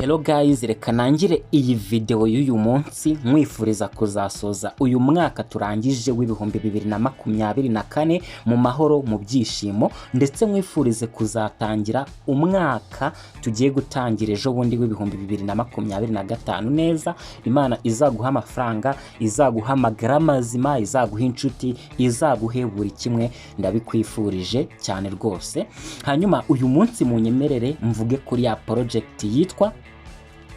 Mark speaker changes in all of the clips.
Speaker 1: Hello guys, reka nangire iyi video y'uyu munsi mwifuriza kuzasoza uyu mwaka turangije w'ibihumbi 2024 mu mahoro mu byishimo, ndetse mwifurize kuzatangira umwaka tugiye gutangira ejo bundi w'ibihumbi 2025 neza. Imana izaguha amafaranga, izaguha amagara mazima, izaguha inshuti, izaguhe buri kimwe, ndabikwifurije cyane rwose. Hanyuma uyu munsi munyemerere mvuge kuri ya project yitwa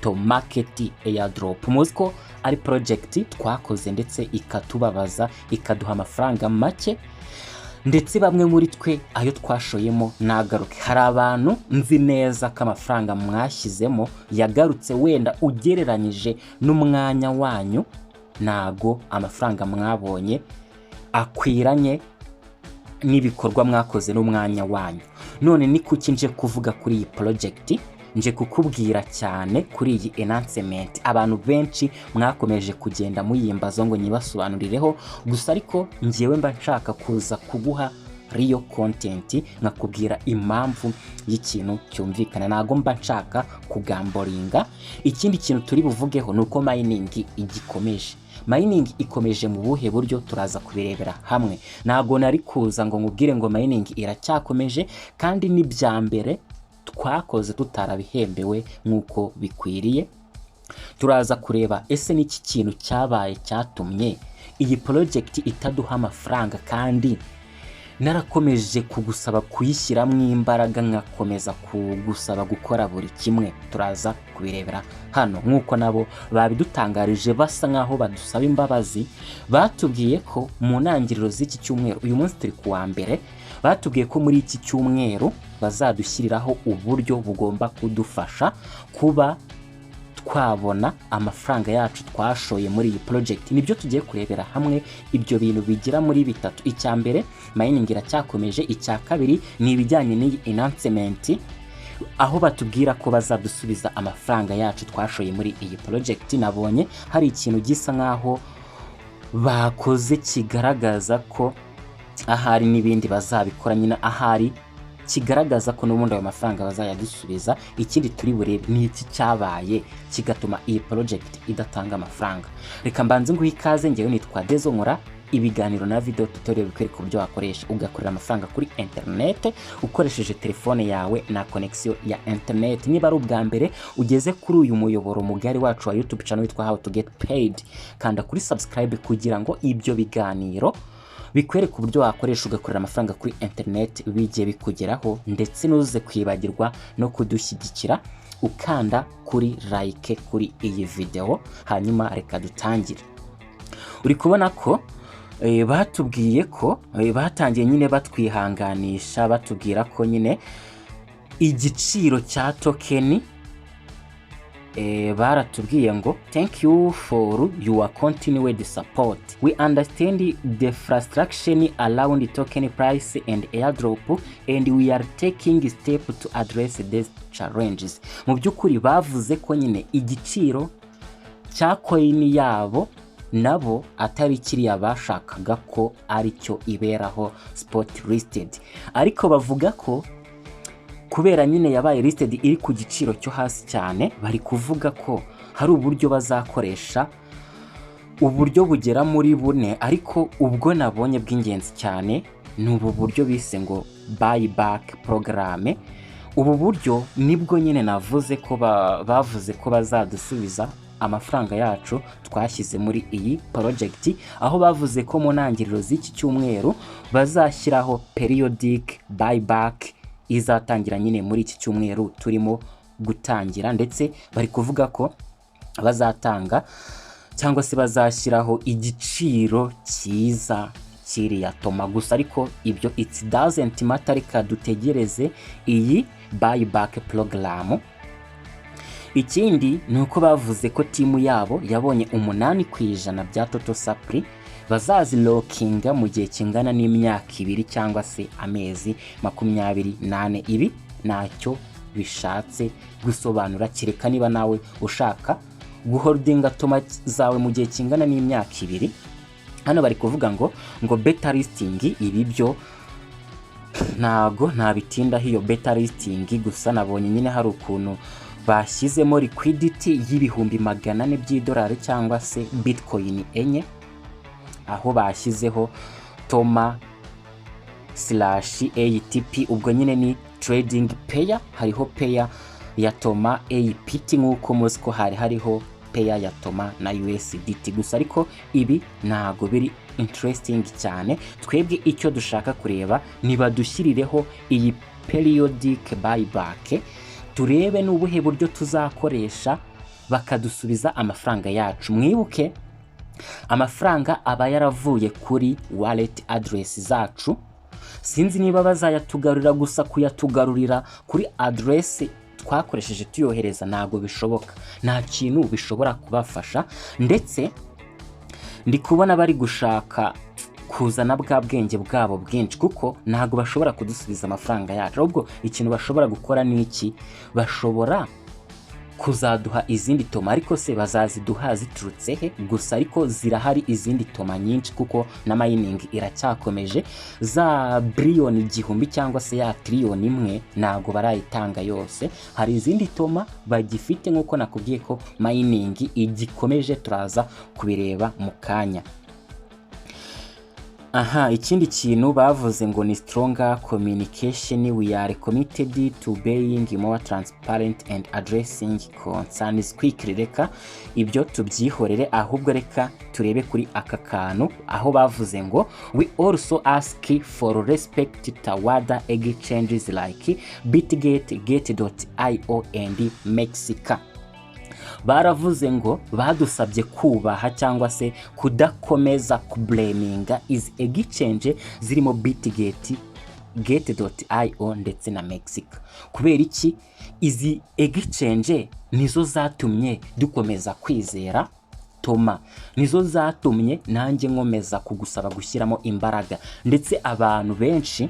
Speaker 1: Tomarket Airdrop. Muziko ari project twakoze ndetse ikatubabaza, ikaduha amafaranga make, ndetse bamwe muri twe ayo twashoyemo nagaruke. Hari abantu nzi neza ko amafaranga mwashyizemo yagarutse wenda ugereranyije n'umwanya wanyu, nago amafaranga mwabonye akwiranye n'ibikorwa mwakoze n'umwanya wanyu. None ni kuki nje kuvuga kuri iyi project? Nje kukubwira cyane kuri iyi announcement. Abantu benshi mwakomeje kugenda muyimbaza ngo nyibasobanurireho, gusa ariko ngiyewe mba nshaka kuza kuguha real content, nkakubwira impamvu y'ikintu cyumvikana, nago mba nshaka kugamboringa. Ikindi kintu turi buvugeho nuko mining igikomeje. Mining ikomeje mu buhe buryo turaza kubirebera hamwe. Nago nari kuza ngo ngubwire ngo mining iracyakomeje kandi ni bya mbere twakoze tutarabihembewe nk'uko bikwiriye. Turaza kureba ese n'iki kintu cyabaye cyatumye iyi project itaduha amafaranga, kandi narakomeje kugusaba kuyishyiramo imbaraga, nkakomeza kugusaba gukora buri kimwe. Turaza kubirebera hano nk'uko nabo babidutangarije, basa nkaho badusaba imbabazi. Batubwiye ko mu ntangiriro z'iki cyumweru, uyu munsi turi kuwa mbere, batubwiye ko muri iki cyumweru bazadushyiriraho uburyo bugomba kudufasha kuba twabona amafaranga yacu twashoye muri iyi project. Nibyo tugiye kurebera hamwe, ibyo bintu bigira muri bitatu. Icya mbere, mining iracyakomeje. Icya kabiri ni ibijyanye n'iyi announcement, aho batubwira ko bazadusubiza amafaranga yacu twashoye muri iyi project. Nabonye hari ikintu gisa nkaho bakoze kigaragaza ko ahari n'ibindi bazabikora, nyina ahari kigaragaza ko n'ubundi ayo mafaranga bazayadusubiza. Ikindi turi burebe ni iki cyabaye kigatuma iyi project idatanga amafaranga. Reka mbanze nguhe ikaze, ngewe nitwa Dezo, nkora ibiganiro na video tutorial bikwereka uburyo wakoresha ugakorera amafaranga kuri internet ukoresheje telefone yawe na connection ya internet. Niba ari ubwa mbere ugeze kuri uyu muyoboro mugari wacu wa YouTube channel witwa How to Get Paid, kanda kuri subscribe kugira ngo ibyo biganiro bikwereka uburyo wakoresha ugakorera amafaranga kuri internet bigiye bikugeraho, ndetse nuze kwibagirwa no kudushyigikira ukanda kuri like kuri iyi video. Hanyuma reka dutangire. Uri kubona ko batubwiye ko batangiye nyine batwihanganisha, batubwira ko nyine igiciro cya token, baratubwiye ngo thank you for your continued support. We understand the frustration around the token price and airdrop, and we are taking steps to address these challenges. Mu byukuri bavuze ko nyine igiciro cya coin yabo nabo atari kiriya bashakaga ko ari cyo iberaho spot listed, ariko bavuga ko kubera nyine yabaye listed iri ku giciro cyo hasi cyane, bari kuvuga ko hari uburyo bazakoresha, uburyo bugera muri bune, ariko ubwo nabonye bw'ingenzi cyane ni ubu buryo bise ngo buyback programme. Ubu buryo nibwo nyine navuze ko bavuze ko bazadusubiza amafaranga yacu twashyize muri iyi project, aho bavuze ko mu ntangiriro z'iki cyumweru bazashyiraho periodic buyback izatangira nyine muri iki cyumweru turimo gutangira, ndetse bari kuvuga ko bazatanga cyangwa se bazashyiraho igiciro cyiza kiriya Toma. Gusa ariko ibyo it doesn't matter, reka dutegereze iyi buyback program. Ikindi ni uko bavuze ko timu yabo yabonye 8% bya total supply bazazilokinga mu gihe kingana n'imyaka 2 cyangwa se amezi 28. Ibi ntacyo bishatse gusobanura, kireka niba nawe ushaka guholdinga Toma zawe mu gihe kingana n'imyaka 2. Hano bari kuvuga ngo beta listing, ibi byo ntago ntabitinda hiyo beta listing. Gusa nabonye nyine hari ukuntu bashyizemo liquidity y'ibihumbi 400 by'idolari cyangwa se bitcoin 4, aho bashyizeho Toma/ATP, ubwo nyine ni trading pair. Hariho pair ya Toma APT nk'uko muzi ko hariho pair ya Toma na USDT gusa, ariko ibi ntago biri interesting cyane. Twebwe icyo dushaka kureba niba dushyirireho iyi periodic buyback, turebe n'ubuhe buryo tuzakoresha bakadusubiza amafaranga yacu. Mwibuke amafaranga aba yaravuye kuri wallet address zacu, sinzi niba bazayatugarurira, gusa kuyatugarurira kuri address twakoresheje tuyohereza ntago bishoboka, nta kintu bishobora kubafasha. Ndetse ndi kubona bari gushaka kuzana bwa bwenge bwabo bwinshi, kuko ntago bashobora kudusubiza amafaranga yacu. Ahubwo ikintu bashobora gukora ni iki, bashobora kuzaduha izindi Toma, ariko se bazaziduha ziturutse he? Gusa ariko zirahari izindi Toma nyinshi, kuko na mining iracyakomeje. Za billion 1,000 cyangwa se ya trillion 1 ntago barayitanga yose, hari izindi Toma bagifite, nk'uko nakubwiye ko mining igikomeje, turaza kubireba mu kanya. Aha, ikindi kintu bavuze ngo ni stronger communication, we are committed to being more transparent and addressing concerns quickly. Reka ibyo tubyihorere, ahubwo reka turebe kuri aka kantu, aho bavuze ngo we also ask for respect toward exchanges like Bitget, Get.io and Mexica. Baravuze ngo badusabye kubaha cyangwa se kudakomeza kublaminga izi exchange zirimo Bitget, Get.io ndetse na Mexica. Kubera iki? Izi exchange nizo zatumye dukomeza kwizera Toma, nizo zatumye nanjye nkomeza kugusaba gushyiramo imbaraga. Ndetse abantu benshi,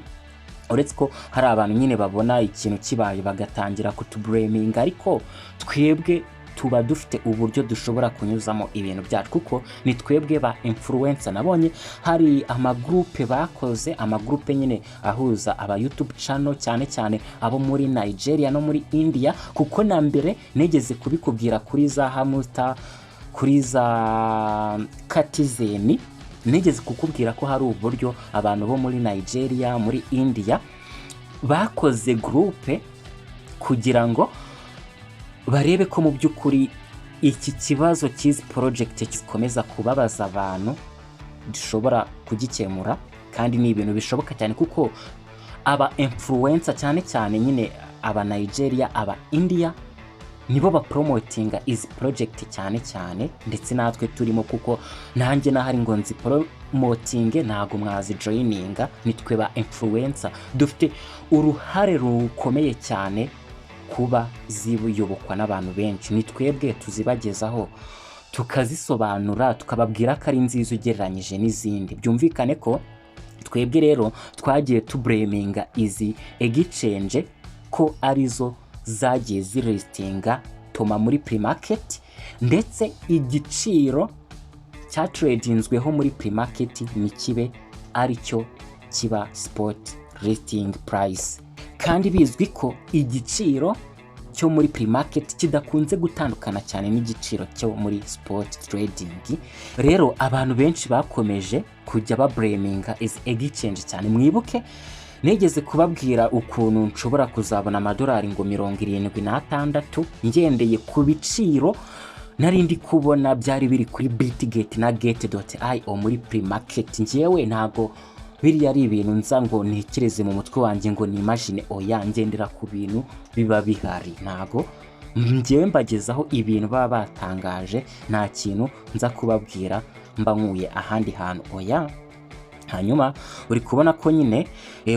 Speaker 1: uretse ko hari abantu nyine babona ikintu kibaye bagatangira kutublaminga, ariko twebwe tuba dufite uburyo dushobora kunyuzamo ibintu byacu, kuko ni twebwe ba influencer. Nabonye hari amagroupe bakoze, amagroupe nyine ahuza aba YouTube channel, cyane cyane abo muri Nigeria no muri India, kuko na mbere negeze kubikubwira kuri za Hamuta, kuri za Katizeni, negeze kukubwira ko hari uburyo abantu bo muri Nigeria, muri India bakoze groupe kugira ngo barebe ko mu by'ukuri iki kibazo cy'izi project kikomeza kubabaza abantu dushobora kugikemura. Kandi ni ibintu bishoboka cyane, kuko aba influencer cyane cyane nyine aba Nigeria, aba India nibo ba promotinga izi project cyane cyane, ndetse natwe turimo, kuko nanjye nahari ngo nzi promoting ntago mwazi joininga. Nitwe ba influencer dufite uruhare rukomeye cyane kuba zibuyobokwa n'abantu benshi. Ni twebwe tuzibagezaho, tukazisobanura, tukababwira ko ari nziza ugereranyije n'izindi. Byumvikane ko twebwe rero twagiye tublaminga izi exchange ko arizo zagiye zilistinga Toma muri pre-market, ndetse igiciro cya tradingzweho muri pre-market ni kibe aricyo kiba spot listing price. Kandi bizwi ko igiciro cyo muri pre-market kidakunze gutandukana cyane n'igiciro cyo muri spot trading. Rero abantu benshi bakomeje kujya bablaminga is exchange cyane. Mwibuke negeze kubabwira ukuntu nshobora kuzabona amadolari ngo 76 ngendeye ku biciro narindi kubona byari biri kuri Bitget na Get.io muri pre-market. Ngewe ntago biri ari ibintu nza ngo ntekereze mu mutwe wanjye ngo ni imagine, oya, ngendera ku bintu biba bihari. Ntago ngewe mbagezaho ibintu baba batangaje, nta kintu nza kubabwira mba nkuye ahandi hantu, oya. Hanyuma uri kubona ko nyine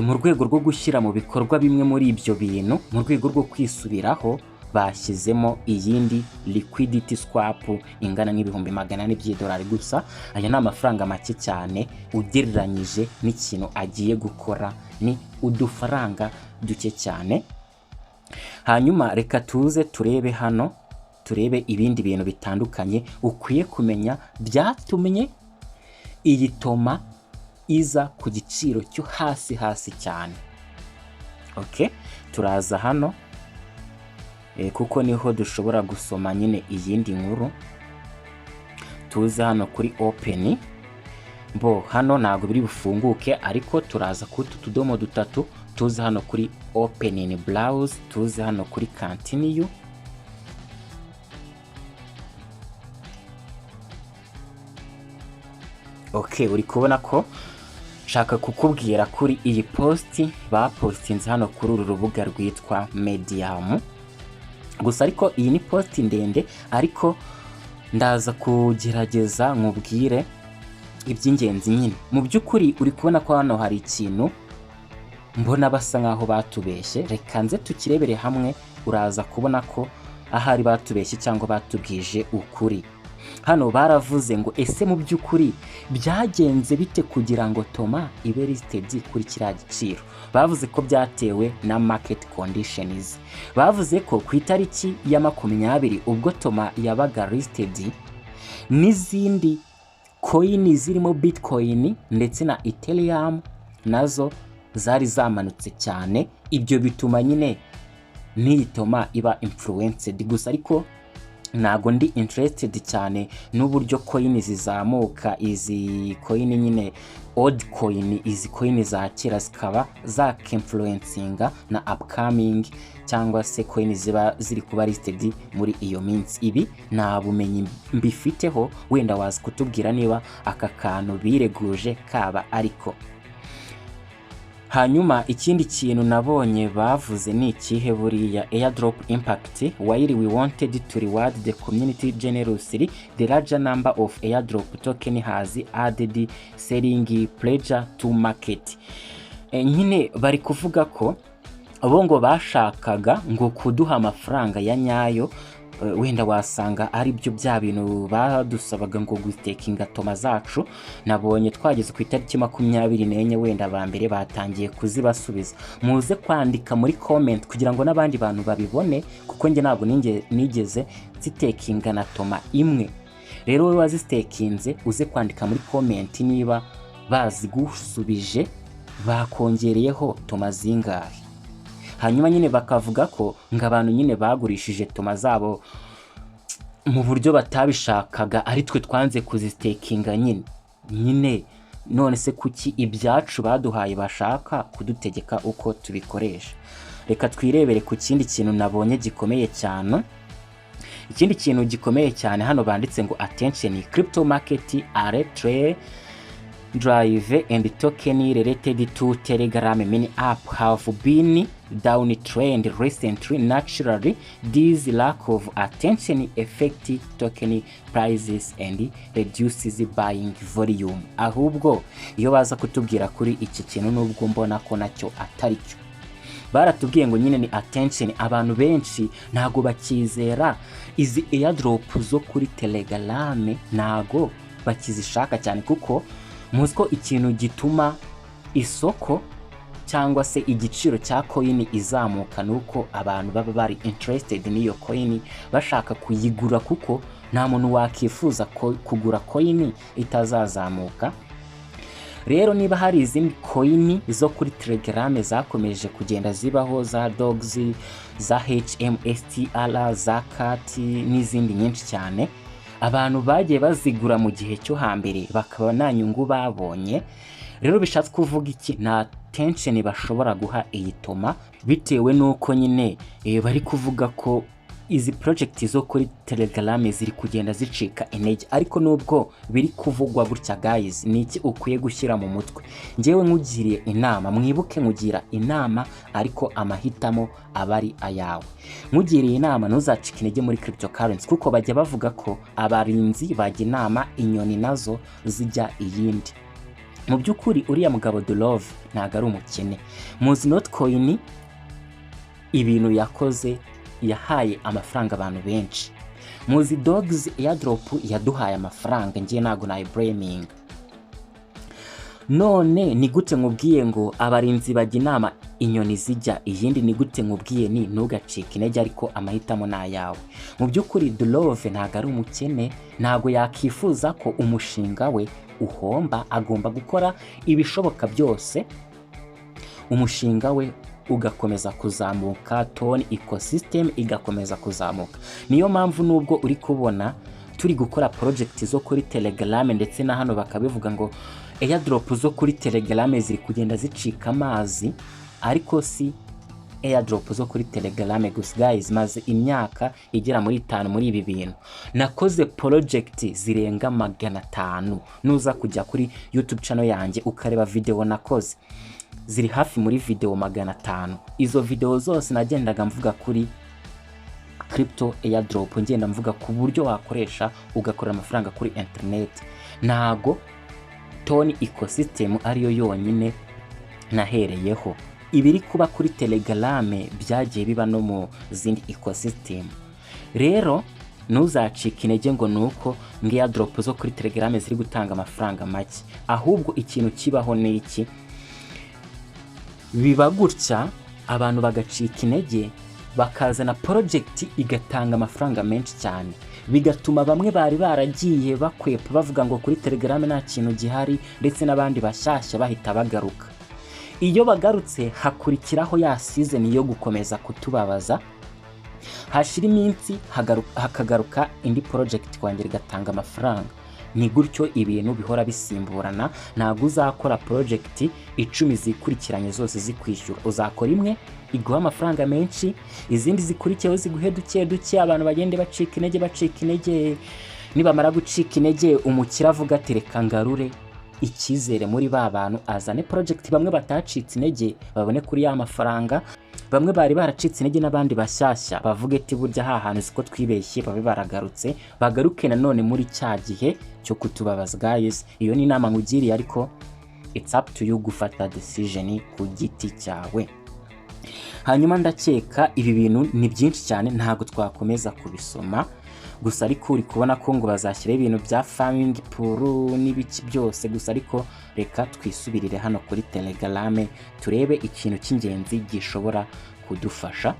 Speaker 1: mu rwego rwo gushyira mu bikorwa bimwe muri ibyo bintu, mu rwego rwo kwisubiraho, bashyizemo iyindi liquidity swap ingana n'ibihumbi 400 by'idolari gusa. Aya ni amafaranga make cyane ugereranyije n'ikintu agiye gukora, ni udufaranga duke cyane. Hanyuma reka tuze turebe hano, turebe ibindi bintu bitandukanye ukwiye kumenya byatumye iyi Toma iza ku giciro cyo hasi cyane. Okay, turaza hano kuko niho dushobora gusoma nyine iyindi nkuru. Tuze hano kuri open, hano ntabwo biri bufunguke ariko turaza kuri utu tudomo dutatu, tuze hano kuri open in browse, tuze hano kuri continue. Uri kubona ko shaka kukubwira kuri iyi posti bapostinze hano kuri uru rubuga rwitwa Medium. Gusa ariko iyi ni posti ndende, ariko ndaza kugerageza nkubwire iby'ingenzi nyine. Mu by'ukuri uri kubona ko hano hari ikintu mbona basa nkaho batubeshye. Reka nze tukirebere hamwe, uraza kubona ko ahari batubeshye cyangwa batubwije ukuri. Hano baravuze ngo ese mu by'ukuri byagenze bite kugira ngo Toma ibe listed kuri kiriya giciro. Bavuze ko byatewe na market conditions. Bavuze ko ku itariki ya 20 ubwo Toma yabaga listed, n'izindi coin zirimo Bitcoin ndetse na Ethereum nazo zari zamanutse cyane. Ibyo bituma nyine n'iyi Toma iba influenced. Gusa ariko ntago ndi interested cyane n'uburyo coin zizamuka. Izi coin nyine old coin, izi coin za kera zikaba za influencinga na upcoming cyangwa se coin ziba ziri kuba listed muri iyo minsi. Ibi nta bumenyi mbifiteho, wenda wazi kutubwira niba aka kantu bireguje kaba ariko. Hanyuma ikindi kintu nabonye bavuze ni ikihe buriya airdrop impact. While we wanted to reward the community generously, the larger number of airdrop token has added selling pressure to market. Nyine bari kuvuga ko abo ngo bashakaga ngo kuduha amafaranga ya nyayo. Wenda wasanga ari byo bya bintu badusabaga ngo gustakinga Toma zacu. Nabonye twageze ku itariki 24 wenda ba mbere batangiye kuzibasubiza. Muze kwandika muri comment kugira ngo n'abandi bantu babibone, kuko nge ntabwo nigeze zitakinga na Toma imwe. Rero wowe wazistakinze uze kwandika muri comment niba bazigusubije bakongereyeho Toma zingahe. Hanyuma nyine bakavuga ko abantu nyine bagurishije Toma zabo mu buryo batabishakaga, ari twe twanze kuzistakinga nyine. None se kuki ibyacu baduhaye bashaka kudutegeka uko tubikoresha? Reka twirebere ku kindi kintu nabonye gikomeye cyane. Ikindi kintu gikomeye cyane hano banditse ngo attention, crypto market are drive and token related to Telegram mini app have been downtrend recently. Naturally, this lack of attention affects token prices and reduces buying volume. Ahubwo iyo baza kutubwira kuri iki kintu nubwo mbona ko nacyo atari cyo. Baratubwiye ngo nyine ni attention. Abantu benshi ntago bakizera izi airdrop zo kuri Telegram, ntago bakizishaka cyane, kuko muzi ko ikintu gituma isoko cyangwa se igiciro cya coin izamuka nuko abantu baba bari interested n'iyo coin, bashaka kuyigura, kuko nta muntu wakifuza kugura coin itazazamuka. Rero niba hari izindi coin zo kuri Telegram zakomeje kugenda zibaho, za dogs, za HMSTR, za cat n'izindi nyinshi cyane, abantu bagiye bazigura mu gihe cyo hambere bakaba nta nyungu babonye. Rero bishatse kuvuga iki? Nta tension bashobora guha iyi Toma, bitewe nuko nyine bari kuvuga ko izi project zo kuri Telegram ziri kugenda zicika intege. Ariko nubwo biri kuvugwa gutya guys, niki ukwiye gushyira mu mutwe? Ngewe nkugiriye inama, mwibuke nkugira inama ariko amahitamo abari ayawe. Nkugiriye inama ntuzacike intege muri cryptocurrency, kuko bajya bavuga ko abarinzi bajya inama inyoni nazo zijya iyindi. Mu by'ukuri uriya mugabo Dolove ntago ari umukene. Muzi Notcoin ibintu yakoze, yahaye amafaranga abantu benshi. Muzi Dogs airdrop yaduhaye amafaranga, ngiye ntago nayi blaming. None ni gute nkubwiye ngo abarinzi bajya inama inyoni zijya iyindi? Ni gute nkubwiye ni ntugacike intege ariko amahitamo na yawe? Mu by'ukuri Dolove ntago ari umukene, ntago yakifuza ko umushinga we uhomba. Agomba gukora ibishoboka byose umushinga we ugakomeza kuzamuka, tone ecosystem igakomeza kuzamuka. Niyo mpamvu nubwo uri kubona turi gukora project zo kuri Telegram ndetse na hano bakabivuga ngo airdrop zo kuri Telegram ziri kugenda zicika amazi, ariko si airdrop zo kuri Telegram gusa guys. Maze imyaka igera muri 5 muri ibi bintu, nakoze project zirenga 500. Nuza kujya kuri YouTube channel yanjye ukareba video nakoze, ziri hafi muri video 500. Izo video zose nagendaga mvuga kuri crypto airdrop, ngenda mvuga ku buryo wakoresha ugakora amafaranga kuri internet. Nago tone ecosystem ariyo yonyine nahereyeho. Ibiri kuba kuri Telegram byagiye biba no mu zindi ecosystem. Rero nuzacika intege ngo nuko ngiya drop zo kuri Telegram ziri gutanga amafaranga make, ahubwo ikintu kibaho ni iki, biba gutya abantu bagacika intege bakazana project igatanga amafaranga menshi cyane, bigatuma bamwe bari baragiye bakwepa bavuga ngo kuri Telegram nta kintu gihari, ndetse n'abandi bashyashya bahita bagaruka. Iyo bagarutse hakurikiraho ya season yo gukomeza kutubabaza, hashira iminsi hakagaruka indi project kwangera gatanga amafaranga. Ni gutyo ibintu bihora bisimburana. Ntago uzakora project 10 zikurikiranye zose zikwishyura. Uzakora imwe iguha amafaranga menshi, izindi zikurikiyeho ziguhe duke, abantu bagende bacika intege. Nibamara gucika intege, umukira avuga ati reka ngarure icyizere muri ba bantu, azane project bamwe batacitse intege babone kuri ya mafaranga, bamwe bari baracitse intege n'abandi bashyashya bavuge ati burya hahantu siko twibeshye, babe baragarutse, bagaruke nanone muri cya gihe cyo kutubabaza guys. Iyo ni inama ngugiriye, ariko it's up to you gufata decision ku giti cyawe. Hanyuma ndakeka ibi bintu ni byinshi cyane, ntago twakomeza kubisoma gusa, ariko uri kubona ko ngo bazashyira ibintu bya farming pool n'ibiki byose gusa, ariko reka twisubirire hano kuri Telegram turebe ikintu cy'ingenzi gishobora kudufasha.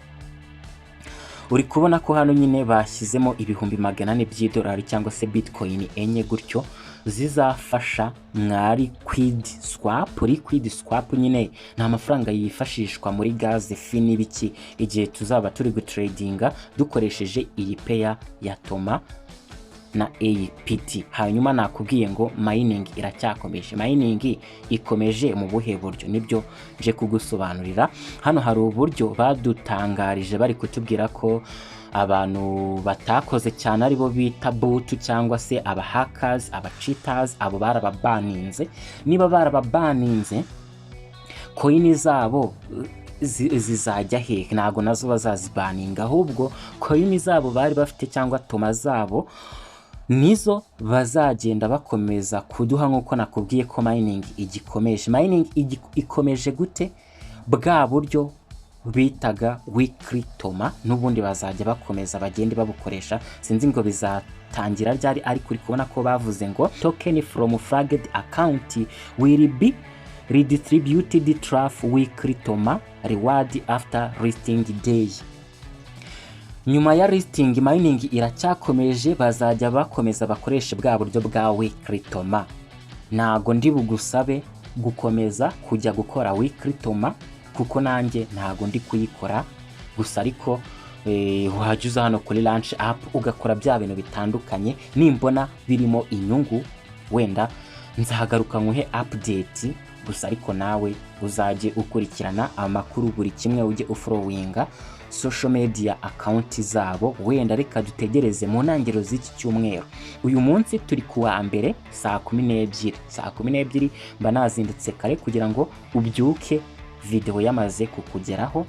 Speaker 1: Uri kubona ko hano nyine bashyizemo ibihumbi 400 by'idolari cyangwa se bitcoin enye gutyo zizafasha mwari quid swap. Liquid swap nyine ni amafaranga yifashishwa muri gas fi n'ibiki igihe tuzaba turi gutradinga dukoresheje iyi pair ya Toma na APT. Hanyuma nakubwiye ngo mining iracyakomeje. Mining ikomeje mu buhe buryo? Nibyo nje kugusobanurira. Hano hari uburyo badutangarije bari kutubwira ko abantu batakoze cyane aribo bita bot cyangwa se aba hackers, aba cheaters, abo barababaninze. Niba barababaninze, coin zabo zizajya he? Ntago nazo bazazibaninga, ahubwo coin zabo bari bafite cyangwa Toma zabo nizo bazagenda bakomeza kuduha, nkuko nakubwiye ko mining igikomeje. Mining ikomeje gute? Bwa buryo bitaga weekly Toma n'ubundi bazajya bakomeza bagende babukoresha. Sinzi ngo bizatangira ryari, ariko uri kubona ko bavuze ngo token from flagged account will be redistributed through weekly Toma reward after listing day. Nyuma ya listing, mining iracyakomeje, bazajya bakomeza bakoresha bwa buryo bwa weekly Toma. Nago ndi bugusabe gukomeza kujya gukora weekly Toma, kuko nanjye ntago ndi kuyikora gusa, ariko wajuza hano kuri launch app ugakora bya bintu bitandukanye. Nimbona birimo inyungu wenda nzahagaruka nkuhe update gusa, ariko nawe uzaje ukurikirana amakuru buri kimwe, ujye ufollowinga social media account zabo. Wenda reka dutegereze mu ntangiriro z'iki cyumweru. Uyu munsi turi kuwa mbere saa 12 mba nazindutse kare kugira ngo ubyuke video yamaze kukugeraho.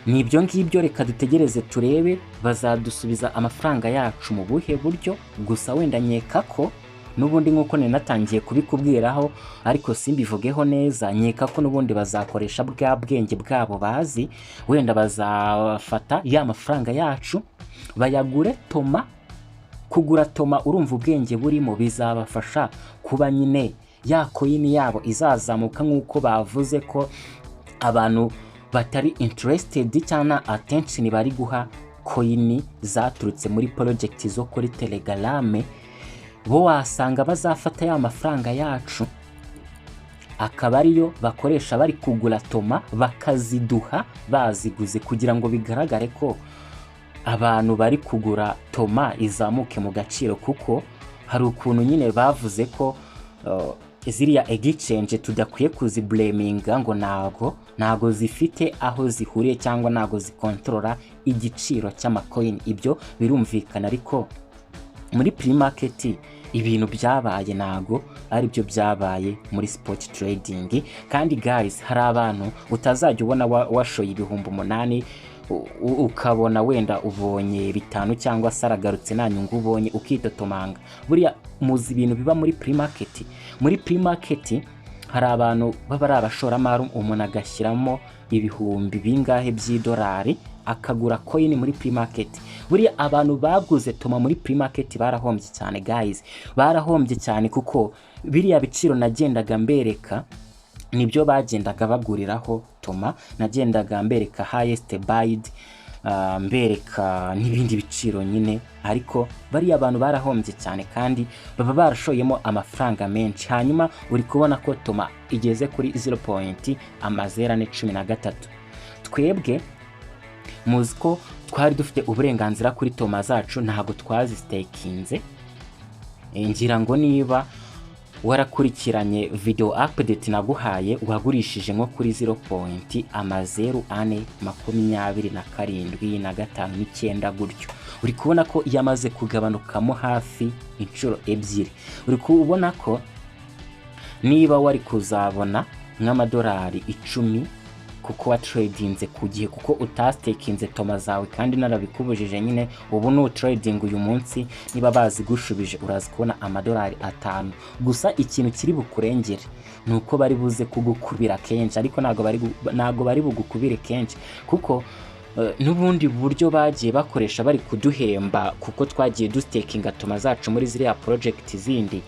Speaker 1: Nibyo ngibyo, reka dutegereze turebe bazadusubiza amafaranga yacu mu buhe buryo. Gusa wenda nyeka ko nubundi nkuko natangiye kubikubwiraho, ariko simbivugeho neza, nyeka ko nubundi bazakoresha bwa bwenge bwabo bazi. Wenda bazafata ya mafaranga yacu bayagure Toma. Kugura Toma, urumva ubwenge burimo, bizabafasha kuba nyine ya coin yabo izazamuka, nkuko bavuze ko abantu batari interested cyangwa attention bari guha coin zaturutse muri project zo kuri Telegram. Bo wasanga bazafata ya mafaranga yacu akaba ariyo bakoresha bari kugura toma bakaziduha baziguze kugira ngo bigaragare ko abantu bari kugura toma izamuke mu gaciro, kuko hari ukuntu nyine bavuze ko ziriya exchange tudakwiye kuziblaminga ngo nago zifite aho zihuriye cyangwa nago zikontorora igiciro cy'amacoin. Ibyo birumvikana, ariko muri pre-market ibintu byabaye nago ari byo byabaye muri spot trading. Kandi guys, hari abantu utazajya ubona washoye ibihumbi 8 ukabona wenda ubonye 5 cyangwa saragarutse nta nyungu ubonye ukitotomanga. Buriya muzi ibintu biba muri pre-market. Muri pre-market hari abantu baba ari abashoramari, umuntu agashyiramo ibihumbi bingahe by'idolari akagura coin muri pre-market. Buriya abantu baguze toma muri pre-market barahombye cyane guys, barahombye cyane, kuko biriya biciro nagendaga mbereka nibyo bagendaga baguriraho toma. Nagendaga mbereka highest bid, mbereka n'ibindi biciro nyine, ariko bariya abantu barahombye cyane kandi baba barashoyemo amafaranga menshi. Hanyuma uri kubona ko toma igeze kuri 0.013. Twebwe muzi ko twari dufite uburenganzira kuri toma zacu, ntago twazistakinze. Ngira ngo niba warakurikiranye video update naguhaye, wagurishije nko kuri 0.027 gutyo. Uri kubona ko yamaze kugabanukamo hafi inshuro ebyiri. Uri kubona ko niba wari kuzabona nk'amadolari 10 kuko wa tradinze ku gihe, kuko utastakinze toma zawe kandi narabikubujije nyine, ubu no trading uyu munsi niba bazigushubije urazi kubona amadolari 5 gusa. Ikintu kiri bukurengere nuko bari buze kugukubira kenshi, ariko nago bari bugukubire kenshi, kuko n'ubundi buryo bagiye bakoresha bari kuduhemba, kuko twagiye dustakinga toma zacu muri ziriya project zindi,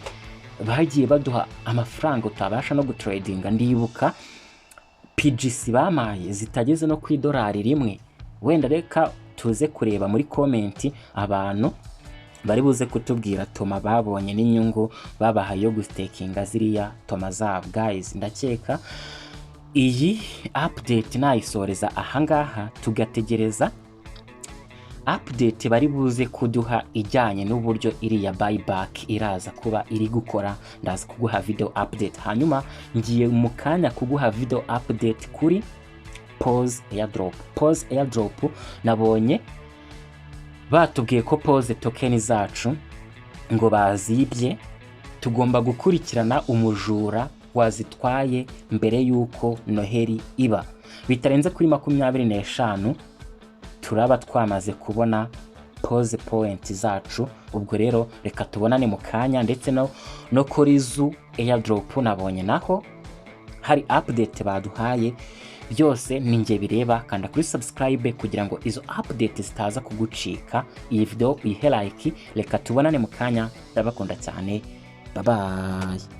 Speaker 1: bagiye baduha amafaranga utabasha no gutradinga. Ndibuka PGC bamaye zitageze no ku idolari 1. Wenda reka tuze kureba muri comment abantu bari buze kutubwira toma babonye n'inyungu babaha yo gustakinga ziriya toma zabo. Guys, ndakeka iyi update nayisoreza ahangaha, tugategereza update bari buze kuduha ijyanye n'uburyo iriya buyback iraza kuba iri gukora. Ndaza kuguha video update, hanyuma ngiye mu kanya kuguha video update kuri pause airdrop. Pause airdrop nabonye batubwiye ko pause token zacu ngo bazibye, tugomba gukurikirana umujura wazitwaye mbere yuko Noheri iba. Bitarenze kuri 25 turaba twamaze kubona pause point zacu. Ubwo rero reka tubonane mu kanya, ndetse no kuri airdrop nabonye naho hari update baduhaye. Byose ninjye bireba, kanda kuri subscribe kugira ngo izo update zitaza kugucika. Iyi video uyihe like, reka tubonane mu kanya, ndabakunda cyane, bye bye.